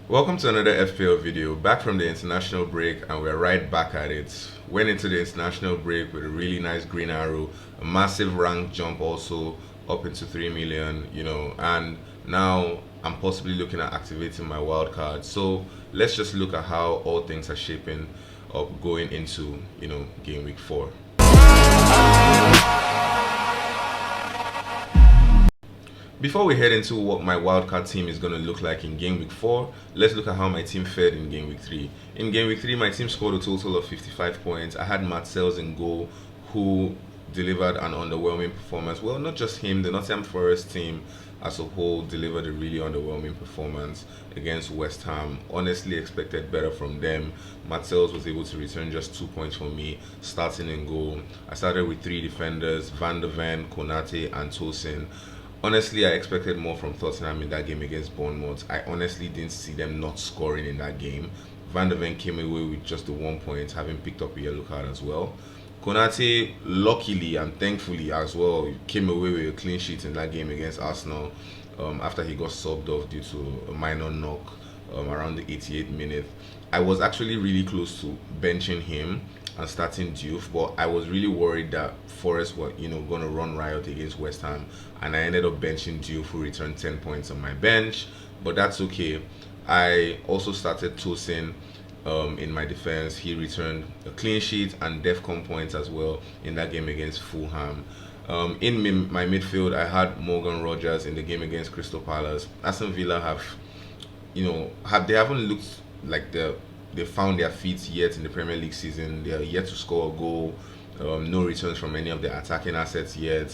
Welcome to another FPL video, back from the international break, and we're right back at it. Went into the international break with a really nice green arrow, a massive rank jump also up into 3 million, and now I'm possibly looking at activating my wild card. So let's just look at how all things are shaping up going into, game week 4. Before we head into what my wildcard team is going to look like in game week 4, let's look at how my team fared in game week 3. In game week 3, my team scored a total of 55 points. I had Matt Sells in goal, who delivered an underwhelming performance. Well, not just him, the Nottingham Forest team as a whole delivered a really underwhelming performance against West Ham. Honestly expected better from them. Matt Sells was able to return just 2 points for me, starting in goal. I started with 3 defenders, Van der Ven, Konate and Tosin. Honestly, I expected more from Tottenham in that game against Bournemouth. I honestly didn't see them not scoring in that game. Van der Ven came away with just the 1 point, having picked up a yellow card as well. Konate, luckily and thankfully as well, came away with a clean sheet in that game against Arsenal after he got subbed off due to a minor knock around the 88th minute. I was actually really close to benching him and starting Diouf, but I was really worried that Forest were, going to run riot against West Ham, and I ended up benching Diouf, who returned 10 points on my bench, but that's okay. I also started Tosin in my defense. He returned a clean sheet and DEFCON points as well in that game against Fulham. In my midfield, I had Morgan Rogers in the game against Crystal Palace. Aston Villa they haven't looked like they found their feet yet in the Premier League season. They are yet to score a goal. No returns from any of their attacking assets yet.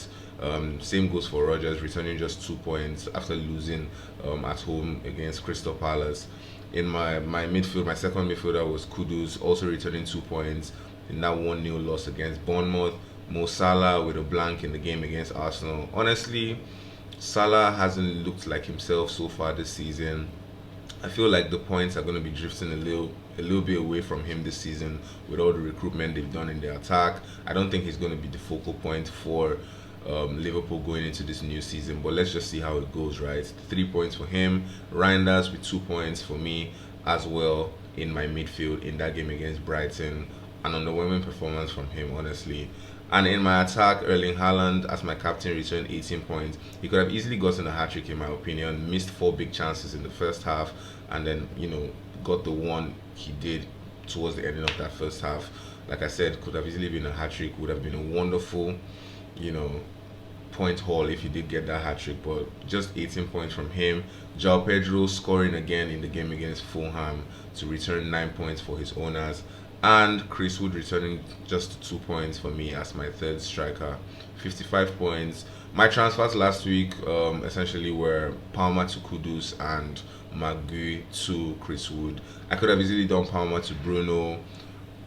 Same goes for Rogers, returning just 2 points after losing at home against Crystal Palace. In my midfield, my second midfielder was Kudus, also returning 2 points in that 1-0 loss against Bournemouth. Mo Salah with a blank in the game against Arsenal. Honestly, Salah hasn't looked like himself so far this season. I feel like the points are going to be drifting a little bit away from him this season with all the recruitment they've done in the attack. I don't think he's going to be the focal point for Liverpool going into this new season, but let's just see how it goes, right? 3 points for him, Reinders with 2 points for me as well in my midfield in that game against Brighton. An underwhelming performance from him, honestly. And in my attack, Erling Haaland, as my captain, returned 18 points. He could have easily gotten a hat-trick in my opinion. Missed 4 big chances in the first half, and then, got the one he did towards the ending of that first half. Like I said, could have easily been a hat-trick. Would have been a wonderful, point haul if he did get that hat-trick, but just 18 points from him. João Pedro scoring again in the game against Fulham to return 9 points for his owners, and Chris Wood returning just 2 points for me as my third striker, 55 points. My transfers last week essentially were Palmer to Kudus and Magui to Chris Wood. I could have easily done Palmer to Bruno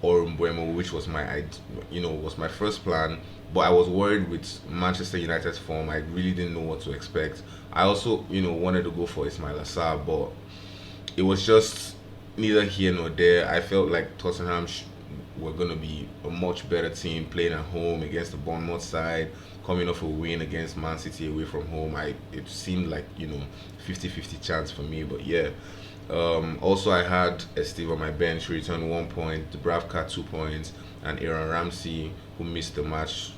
or Mbuemo, which was my first plan, but I was worried with Manchester United's form. I really didn't know what to expect. I also wanted to go for Ismail Assar, but it was just neither here nor there. I felt like Tottenham were going to be a much better team playing at home against the Bournemouth side, coming off a win against Man City away from home. It seemed like 50-50 chance for me, but yeah. Also, I had Steve on my bench who returned 1 point, Dubravka 2 points, and Aaron Ramsey who missed the match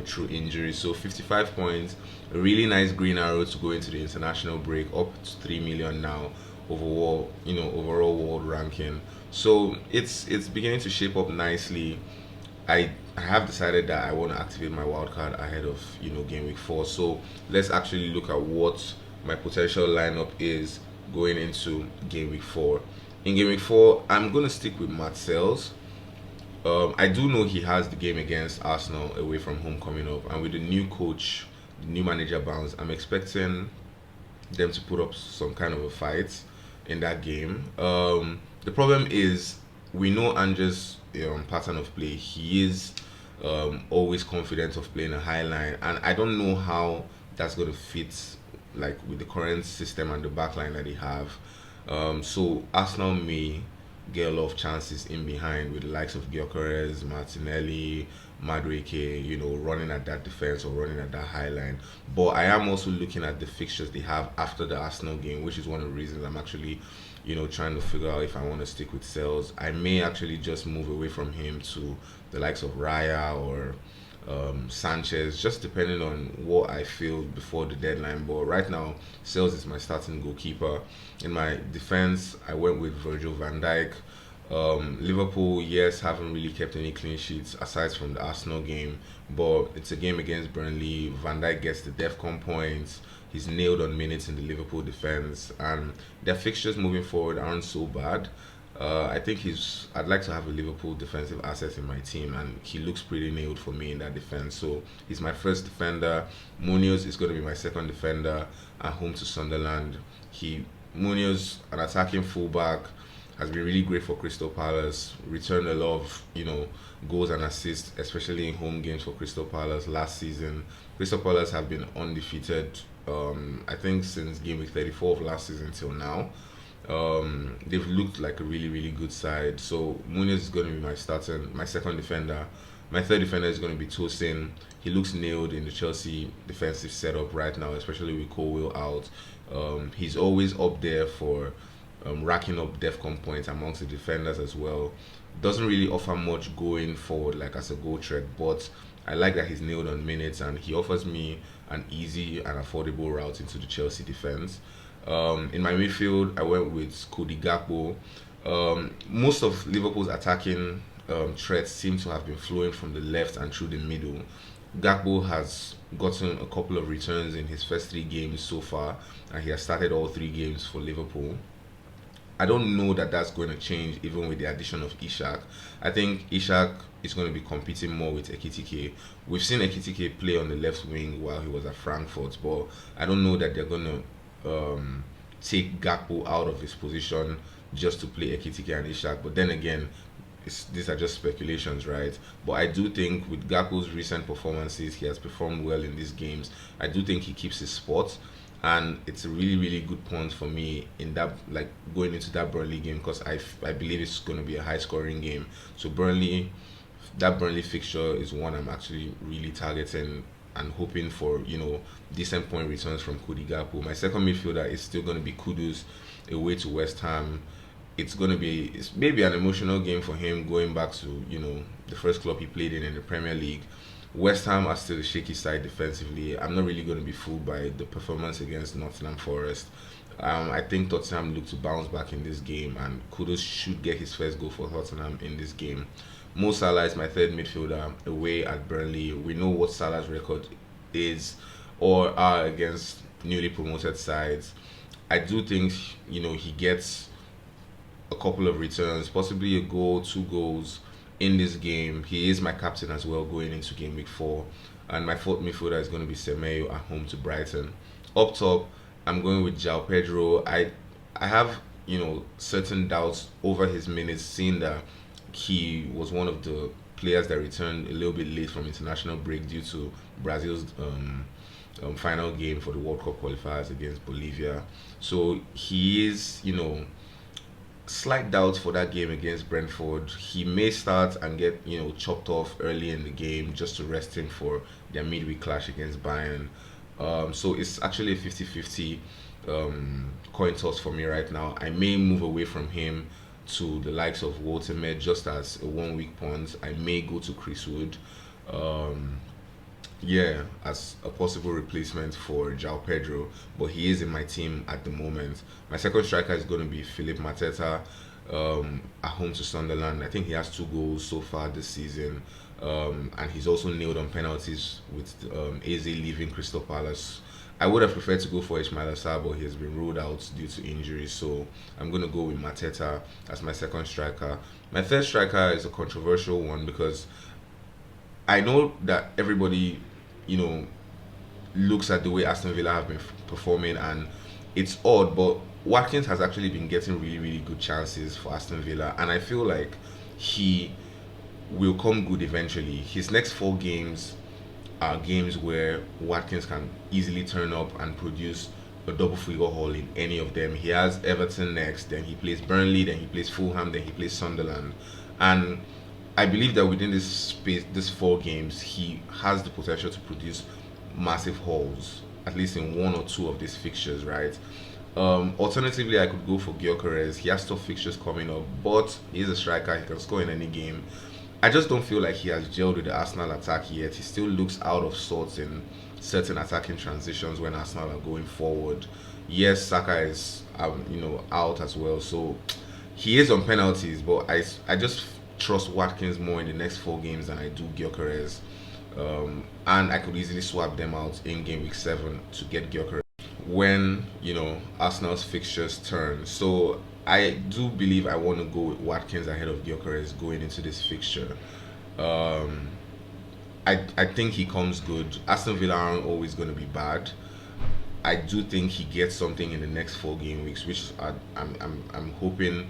through injury. So 55 points, a really nice green arrow to go into the international break, up to 3 million now overall world ranking. So it's beginning to shape up nicely. I have decided that I want to activate my wildcard ahead of game week 4. So let's actually look at what my potential lineup is going into game week 4. In game week 4, I'm going to stick with Matt Sells. I do know he has the game against Arsenal away from home coming up, and with the new coach, the new manager bounce, I'm expecting them to put up some kind of a fight in that game. The problem is, we know Andre's pattern of play. He is always confident of playing a high line, and I don't know how that's going to fit like with the current system and the back line that they have. So Arsenal may get a lot of chances in behind with the likes of Gyökeres, Martinelli, Madueke, running at that defense or running at that high line. But I am also looking at the fixtures they have after the Arsenal game, which is one of the reasons I'm actually, trying to figure out if I want to stick with Sales. I may actually just move away from him to the likes of Raya or Sanchez, just depending on what I feel before the deadline. But right now, Sales is my starting goalkeeper. In my defense, I went with Virgil van Dijk. Liverpool, yes, haven't really kept any clean sheets aside from the Arsenal game, but it's a game against Burnley. Van Dijk gets the DEFCON points. He's nailed on minutes in the Liverpool defense, and their fixtures moving forward aren't so bad. I think I'd like to have a Liverpool defensive asset in my team, and he looks pretty nailed for me in that defense. So he's my first defender. Munoz is going to be my second defender at home to Sunderland. Munoz, an attacking fullback, has been really great for Crystal Palace. Returned a lot of goals and assists, especially in home games for Crystal Palace last season. Crystal Palace have been undefeated. I think since game week 34 of last season till now. They've looked like a really, really good side. So Munoz is going to be my second defender. My third defender is going to be Tosin. He looks nailed in the Chelsea defensive setup right now, especially with Colwill out. He's always up there for racking up DEFCON points amongst the defenders as well. Doesn't really offer much going forward like as a goal threat, but I like that he's nailed on minutes and he offers me an easy and affordable route into the Chelsea defense. In my midfield, I went with Cody Gakpo. Most of Liverpool's attacking threats seem to have been flowing from the left and through the middle. Gakpo has gotten a couple of returns in his first 3 games so far, and he has started all 3 games for Liverpool. I don't know that that's going to change even with the addition of Ishak. I think Ishak is going to be competing more with Ekitike. We've seen Ekitike play on the left wing while he was at Frankfurt, but I don't know that they're going to take Gakpo out of his position just to play Ekitike and Ishak. But then again, these are just speculations, right? But I do think with Gakpo's recent performances, he has performed well in these games. I do think he keeps his spot. And it's a really, really good point for me in that, like going into that Burnley game, because I believe it's going to be a high scoring game. So that Burnley fixture is one I'm actually really targeting and hoping for, decent point returns from Cody Gakpo. My second midfielder is still going to be Kudus away to West Ham. It's maybe an emotional game for him going back to, the first club he played in the Premier League. West Ham are still a shaky side defensively. I'm not really going to be fooled by the performance against Nottingham Forest. I think Tottenham look to bounce back in this game, and Kudus should get his first goal for Tottenham in this game. Mo Salah is my third midfielder away at Burnley. We know what Salah's record is or are against newly promoted sides. I do think he gets a couple of returns, possibly a goal, 2 goals in this game. He is my captain as well going into game week 4, and my fourth midfielder is going to be Semedo at home to Brighton. Up top, I'm going with João Pedro. I have certain doubts over his minutes, seeing that he was one of the players that returned a little bit late from international break due to Brazil's final game for the World Cup qualifiers against Bolivia. So he is slight doubts for that game against Brentford. He may start and get chopped off early in the game just to rest him for their midweek clash against Bayern. So it's actually a 50-50 coin toss for me right now. I may move away from him to the likes of Walter Med just as a 1 week punt. I may go to Chris Wood. As a possible replacement for João Pedro, but he is in my team at the moment. My second striker is going to be Philip Mateta at home to Sunderland. I think he has 2 goals so far this season, and he's also nailed on penalties with Eze leaving Crystal Palace. I would have preferred to go for Ismail Assar, but he has been ruled out due to injury, so I'm going to go with Mateta as my second striker. My third striker is a controversial one because I know that everybody, looks at the way Aston Villa have been performing, and it's odd, but Watkins has actually been getting really, really good chances for Aston Villa, and I feel like he will come good eventually. His next 4 games are games where Watkins can easily turn up and produce a double figure haul in any of them. He has Everton next, then he plays Burnley, then he plays Fulham, then he plays Sunderland, and I believe that within this space, these 4 games, he has the potential to produce massive hauls, at least in one or two of these fixtures, right? Alternatively, I could go for Gyökeres. He has tough fixtures coming up, but he's a striker. He can score in any game. I just don't feel like he has gelled with the Arsenal attack yet. He still looks out of sorts in certain attacking transitions when Arsenal are going forward. Yes, Saka is out as well, so he is on penalties. But I just trust Watkins more in the next 4 games than I do Gyökeres. And I could easily swap them out in game week 7 to get Gyökeres when Arsenal's fixtures turn. So I do believe I want to go with Watkins ahead of Gyökeres going into this fixture. Um, I think he comes good. Aston Villa aren't always going to be bad. I do think he gets something in the next 4 game weeks, which I'm hoping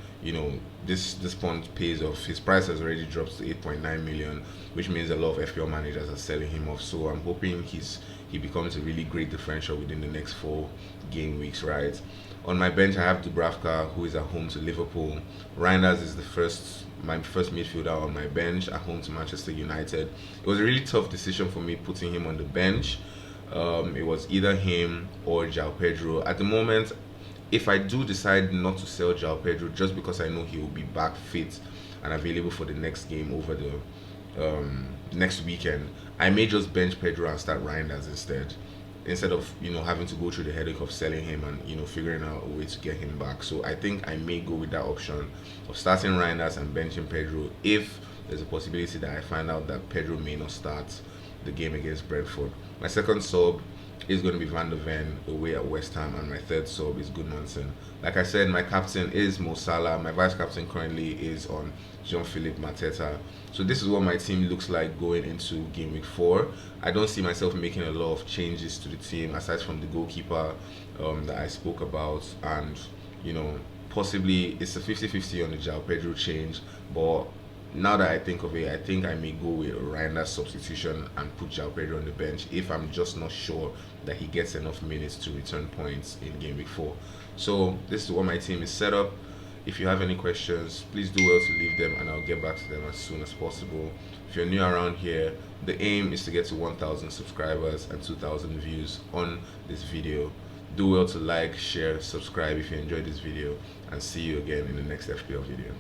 this point pays off. His price has already dropped to 8.9 million, which means a lot of FPL managers are selling him off. So I'm hoping he becomes a really great differential within the next 4 game weeks, right? On my bench, I have Dubravka, who is at home to Liverpool. Reinders is my first midfielder on my bench at home to Manchester United. It was a really tough decision for me putting him on the bench. It was either him or João Pedro. At the moment, if I do decide not to sell João Pedro just because I know he will be back fit and available for the next game over the next weekend, I may just bench Pedro and start Reinders instead of having to go through the headache of selling him and figuring out a way to get him back. So I think I may go with that option of starting Reinders and benching Pedro if there's a possibility that I find out that Pedro may not start the game against Brentford. My second sub is going to be Van der Ven away at West Ham, and my third sub is Goodmanson. Like I said, my captain is Mo Salah. My vice captain currently is on Jean-Philippe Mateta. So this is what my team looks like going into game week 4. I don't see myself making a lot of changes to the team aside from the goalkeeper that I spoke about, and possibly it's a 50-50 on the João Pedro change, but now that I think of it, I think I may go with Reinder's substitution and put João Pedro on the bench if I'm just not sure that he gets enough minutes to return points in game week 4. So this is what my team is set up. If you have any questions, please do well to leave them and I'll get back to them as soon as possible. If you're new around here, the aim is to get to 1,000 subscribers and 2,000 views on this video. Do well to like, share, subscribe if you enjoyed this video, and see you again in the next FPL video.